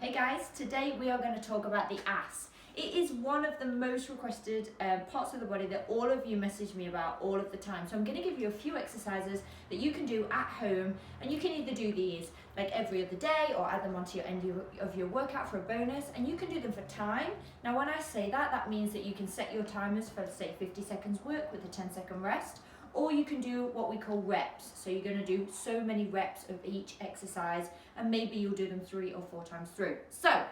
Hey guys, today we are going to talk about the ass. It is one of the most requested parts of the body that all of you message me about all of the time. So I'm going to give you a few exercises that you can do at home, and you can either do these like every other day or add them onto your end of your workout for a bonus, and you can do them for time. Now when I say that, that means that you can set your timers for say 50 seconds work with a 10-second rest, or you can do what we call reps. So you're going to do so many reps of each exercise, and maybe you'll do them 3 or 4 times through. So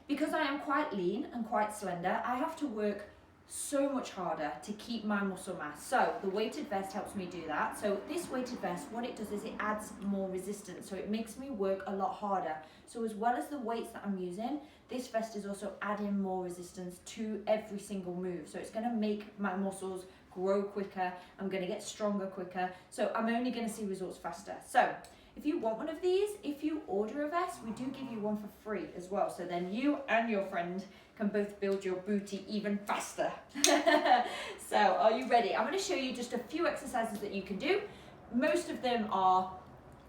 because I am quite lean and quite slender, I have to work so much harder to keep my muscle mass. So the weighted vest helps me do that. So this weighted vest, what it does is it adds more resistance. So it makes me work a lot harder. So as well as the weights that I'm using, this vest is also adding more resistance to every single move. So it's going to make my muscles grow quicker. I'm going to get stronger quicker. So I'm only going to see results faster. So if you want one of these, if you order a vest, we do give you one for free as well. So then you and your friend can both build your booty even faster. So are you ready? I'm going to show you just a few exercises that you can do. Most of them are,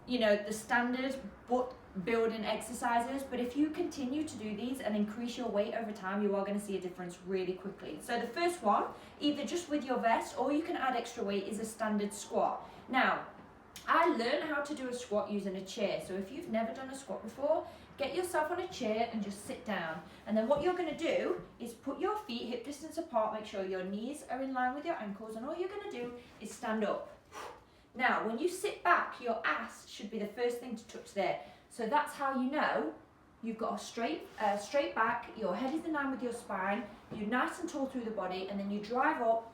the standard butt building exercises, but if you continue to do these and increase your weight over time, you are going to see a difference really quickly. So the first one, either just with your vest or you can add extra weight, is a standard squat. Now, I learned how to do a squat using a chair. So if you've never done a squat before, get yourself on a chair and just sit down. And then what you're going to do is put your feet hip distance apart, make sure your knees are in line with your ankles, and all you're going to do is stand up. Now, when you sit back, your ass should be the first thing to touch there. So that's how you know you've got a straight back, your head is in line with your spine, you're nice and tall through the body, and then you drive up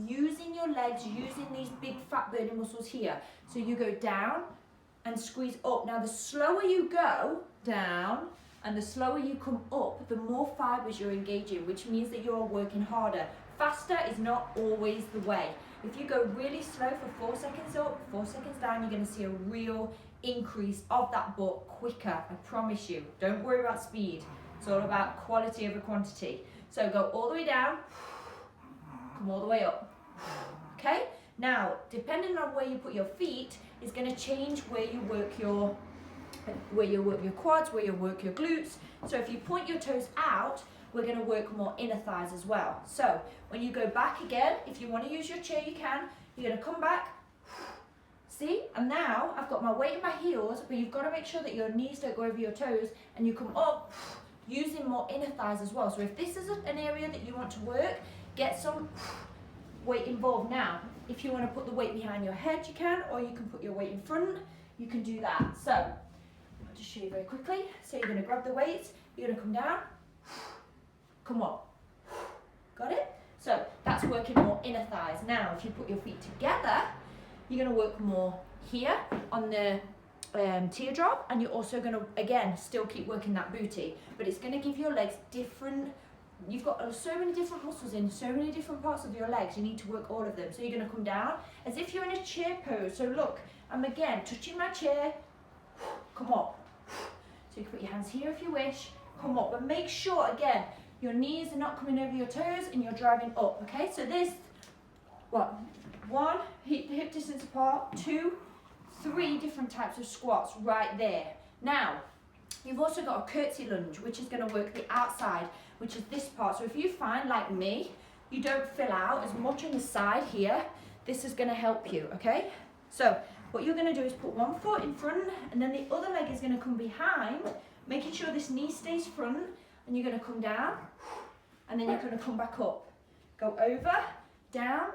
using your legs, using these big fat burning muscles here. So you go down and squeeze up. Now the slower you go down and the slower you come up, the more fibers you're engaging, which means that you're working harder. Faster is not always the way. If you go really slow for 4 seconds up, 4 seconds down, you're going to see a real increase of that butt quicker, I promise you. Don't worry about speed. It's all about quality over quantity. So go all the way down, come all the way up. Okay? Now, depending on where you put your feet is going to change where you work your quads, where you work your glutes. So if you point your toes out, we're going to work more inner thighs as well. So when you go back again, if you want to use your chair, you can. You're going to come back. See? And now I've got my weight in my heels, but you've got to make sure that your knees don't go over your toes, and you come up using more inner thighs as well. So if this is an area that you want to work, get some weight involved. Now, if you want to put the weight behind your head, you can, or you can put your weight in front, you can do that. So I'll just show you very quickly. So you're going to grab the weights, you're going to come down, come up. Got it? So that's working more inner thighs. Now, if you put your feet together, you're going to work more here on the teardrop, and you're also going to, again, still keep working that booty, but it's going to give your legs different. You've got so many different muscles in so many different parts of your legs. You need to work all of them. So you're going to come down as if you're in a chair pose. So look, I'm again touching my chair, come up. So you can put your hands here if you wish, come up, but make sure, again, your knees are not coming over your toes and you're driving up, okay? So this, what, 1, hip distance apart, 2, 3 different types of squats right there. Now, you've also got a curtsy lunge, which is going to work the outside, which is this part. So if you find, like me, you don't fill out as much on the side here, this is going to help you, okay? So what you're going to do is put one foot in front, and then the other leg is going to come behind, making sure this knee stays front, and you're going to come down, and then you're going to come back up. Go over, down,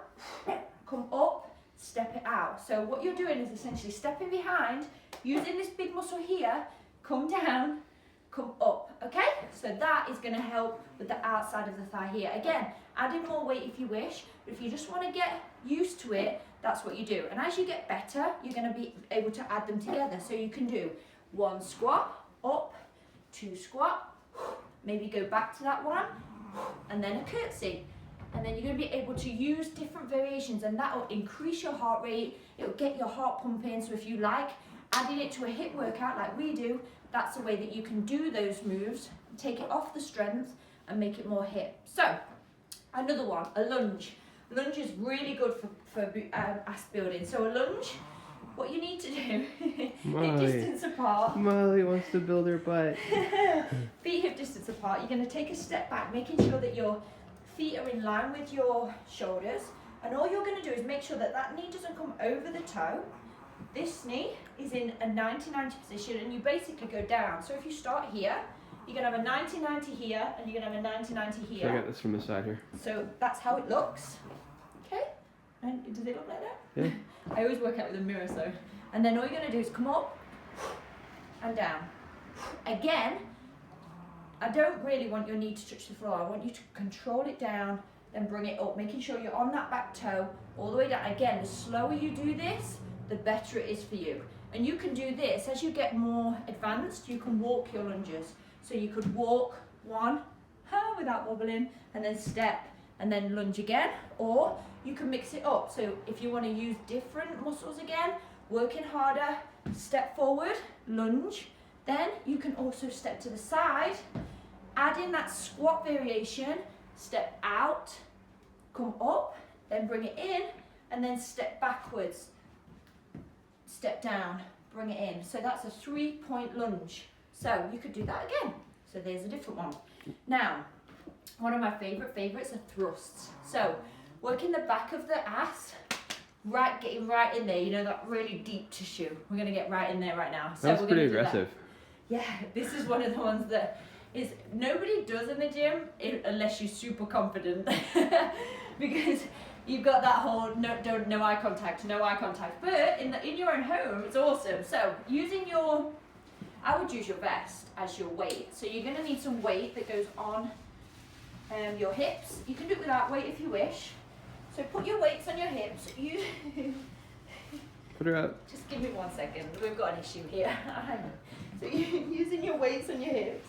come up, step it out. So what you're doing is essentially stepping behind, using this big muscle here, come down, come up, okay? So that is going to help with the outside of the thigh here. Again, adding more weight if you wish, but if you just want to get used to it, that's what you do. And as you get better, you're going to be able to add them together. So you can do 1 squat, up, 2 squat, maybe go back to that one, and then a curtsy. And then you're going to be able to use different variations, and that will increase your heart rate, it will get your heart pumping. So if you like adding it to a hip workout like we do, that's the way that you can do those moves, take it off the strength and make it more hip. So another one, a lunge. Lunge is really good for ass building. So a lunge, What you need to do, hip Molly. distance apart. Molly wants to build her butt. Feet hip distance apart. You're going to take a step back, making sure that your feet are in line with your shoulders. And all you're going to do is make sure that that knee doesn't come over the toe. This knee is in a 90-90 position, and you basically go down. So if you start here, you're going to have a 90-90 here, and you're going to have a 90-90 here. So I got this from the side here. So that's how it looks. Okay? And does it look like that? Yeah. I always work out with a mirror, so. And then all you're going to do is come up and down. Again, I don't really want your knee to touch the floor. I want you to control it down, then bring it up, making sure you're on that back toe all the way down. Again, the slower you do this, the better it is for you. And you can do this as you get more advanced. You can walk your lunges. So you could walk one without wobbling, and then step, and then lunge again. Or you can mix it up. So if you want to use different muscles again, working harder, step forward, lunge. Then you can also step to the side, add in that squat variation, step out, come up, then bring it in, and then step backwards. Step down, bring it in. So that's a 3-point lunge. So you could do that again. So there's a different one. Now, one of my favorites are thrusts. So working the back of the ass, getting right in there, you know, that really deep tissue. We're going to get right in there right now. So That's pretty aggressive. Yeah, this is one of the ones that is nobody does in the gym unless you're super confident. Because you've got that whole no eye contact. But in your own home, it's awesome. So I would use your vest as your weight. So you're going to need some weight that goes on your hips. You can do it without weight if you wish. So put your weights on your hips. Put her up. Just give me 1 second. We've got an issue here. So you're using your weights on your hips.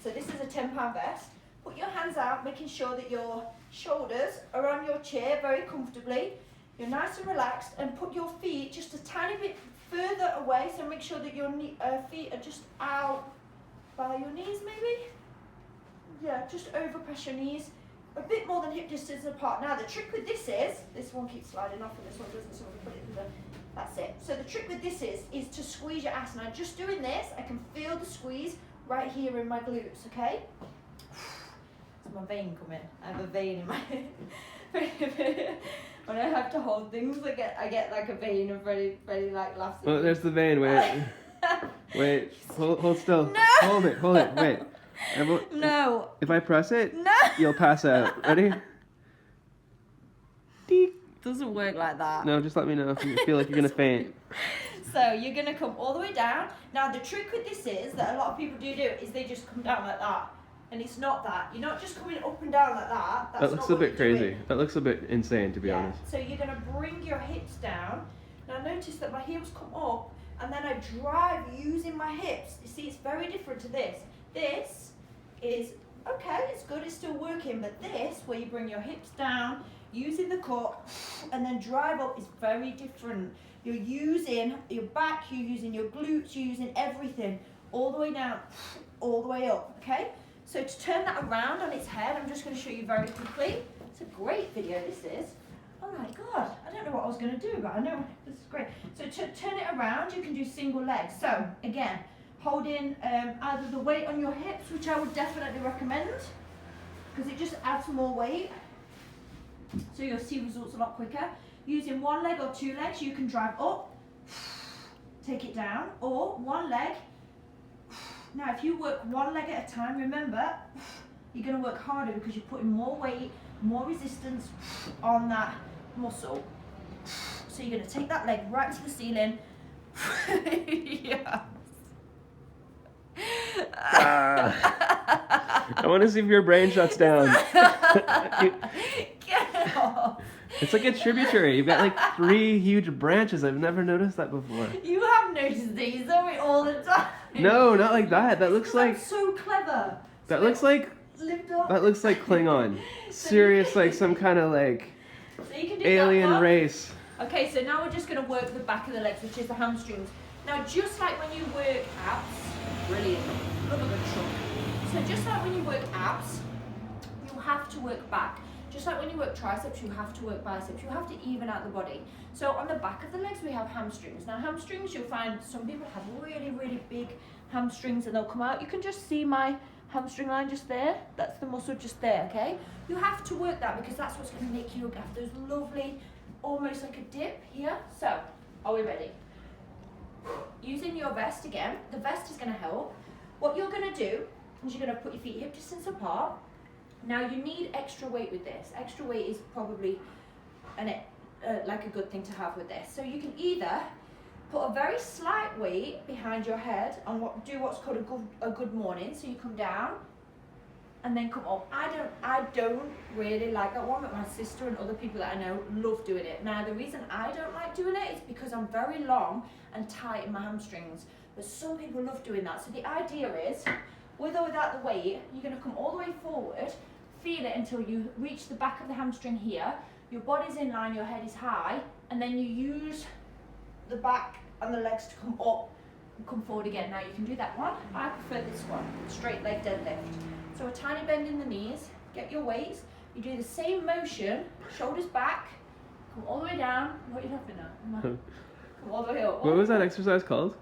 So this is a 10-pound vest. Put your hands out, making sure that your shoulders are on your chair very comfortably. You're nice and relaxed, and put your feet just a tiny bit further away. So make sure that your feet are just out by your knees, maybe. Yeah, just over press your knees. A bit more than hip distance apart. Now the trick with this one keeps sliding off and this one doesn't, so we put it in that's it. So the trick with this is to squeeze your ass. Now just doing this, I can feel the squeeze right here in my glutes, okay? It's my vein coming. I have a vein in my when I have to hold things, I get like a vein of very like laughs. Oh, there's the vein, wait. Wait, hold still. No! Hold it, wait. No. If I press it, no, you'll pass out. Ready? Deep. Doesn't work like that. No, just let me know if you feel like you're gonna faint. So you're gonna come all the way down. Now the trick with this is that a lot of people do is they just come down like that, and it's not that. You're not just coming up and down like that. That looks a bit crazy. That looks a bit insane, to be honest. So you're gonna bring your hips down. Now notice that my heels come up, and then I drive using my hips. You see, it's very different to this. This is okay, it's good, it's still working, but this, where you bring your hips down, using the core, and then drive up, is very different. You're using your back, you're using your glutes, you're using everything, all the way down, all the way up, okay? So to turn that around on its head, I'm just going to show you very quickly. It's a great video, this is. Oh my God, I don't know what I was going to do, but I know this is great. So to turn it around, you can do single legs. So again, holding either the weight on your hips, which I would definitely recommend, because it just adds more weight. So you'll see results a lot quicker. Using one leg or two legs, you can drive up, take it down, or one leg. Now if you work one leg at a time, remember, you're going to work harder because you're putting more weight, more resistance on that muscle. So you're going to take that leg right to the ceiling. Yeah. I want to see if your brain shuts down. Get off. It's like a tributary. You've got like 3 huge branches. I've never noticed that before. You have noticed these, don't we, all the time? No, not like that. That looks like... That's so clever. That looks like... That looks like Klingon. Serious, like some kind of like... So you can do alien that race. Okay, so now we're just going to work the back of the legs, which is the hamstrings. Now, just like when you work abs, brilliant, love a good trunk. So just like when you work abs, you have to work back. Just like when you work triceps, you have to work biceps. You have to even out the body. So on the back of the legs, we have hamstrings. Now hamstrings, you'll find some people have really, really big hamstrings and they'll come out. You can just see my hamstring line just there. That's the muscle just there, okay? You have to work that because that's what's going to make you have those lovely, almost like a dip here. So, are we ready? Using your vest again, the vest is going to help. What you're going to do is you're going to put your feet hip distance apart. Now you need extra weight with this. Extra weight is probably like a good thing to have with this. So you can either put a very slight weight behind your head and do what's called a good morning. So you come down and then come up. I don't really like that one, but my sister and other people that I know love doing it. Now the reason I don't like doing it is because I'm very long and tight in my hamstrings, but some people love doing that. So the idea is, with or without the weight, you're going to come all the way forward, feel it until you reach the back of the hamstring here, your body's in line, your head is high, and then you use the back and the legs to come up and come forward again. Now you can do that one. I prefer this one, straight leg deadlift. So a tiny bend in the knees, get your weights, you do the same motion, shoulders back, come all the way down. What are you laughing at? Come all the way up. What was that exercise called?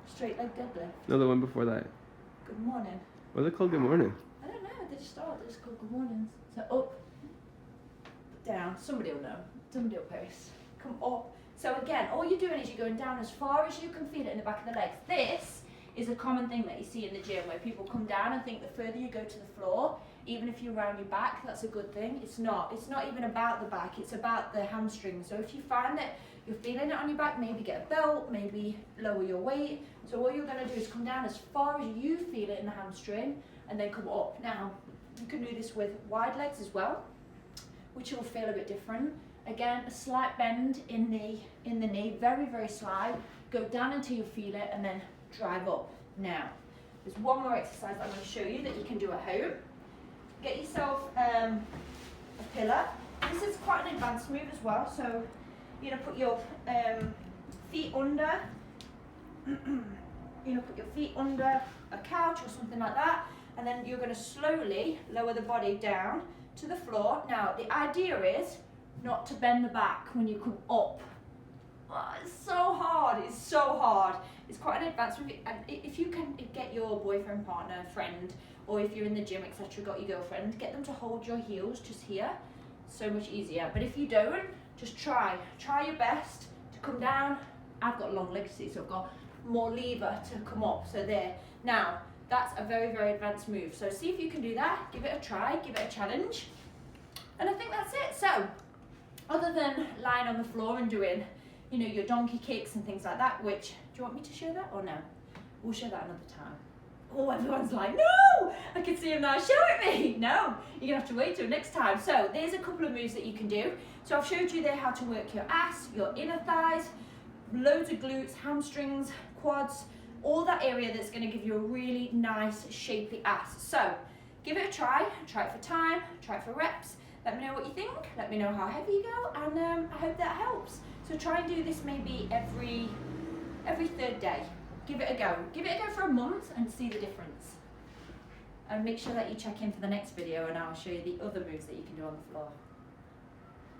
Straight leg deadlift. No, the one before that. Good morning. What's it called? Good morning. I don't know, they just called good mornings. So up, down, somebody will know, somebody will post. Come up. So again, all you're doing is you're going down as far as you can feel it in the back of the legs. This is a common thing that you see in the gym where people come down and think the further you go to the floor, even if you're round your back, that's a good thing. It's not even about the back, it's about the hamstrings. So if you find that you're feeling it on your back, maybe get a belt, maybe lower your weight. So all you're going to do is come down as far as you feel it in the hamstring and then come up. Now, you can do this with wide legs as well, which will feel a bit different. Again, a slight bend in the knee, very, very slight. Go down until you feel it and then drive up. Now, there's one more exercise that I'm going to show you that you can do at home. Get yourself a pillar. This is quite an advanced move as well. So, you're going to put your feet under, put your feet under a couch or something like that, and then you're going to slowly lower the body down to the floor. Now, the idea is not to bend the back when you come up. Oh, it's so hard, it's so hard. It's quite an advanced move. And if you can get your boyfriend, partner, friend, or if you're in the gym, etc., got your girlfriend, get them to hold your heels just here. So much easier. But if you don't, just try your best to come down. I've got long legs, see, so I've got more lever to come up. So there. Now, that's a very, very advanced move. So see if you can do that. Give it a try, give it a challenge. And I think that's it. So, other than lying on the floor and doing, your donkey kicks and things like that, which, do you want me to show that or no? We'll show that another time. Oh, everyone's like, no! I can see him now, show it me! No, you're gonna have to wait till next time. So, there's a couple of moves that you can do. So I've showed you there how to work your ass, your inner thighs, loads of glutes, hamstrings, quads, all that area that's gonna give you a really nice, shapely ass. So, give it a try it for time, try it for reps. Let me know what you think, let me know how heavy you go, and I hope that helps. So try and do this maybe every third day. Give it a go. Give it a go for a month and see the difference. And make sure that you check in for the next video and I'll show you the other moves that you can do on the floor.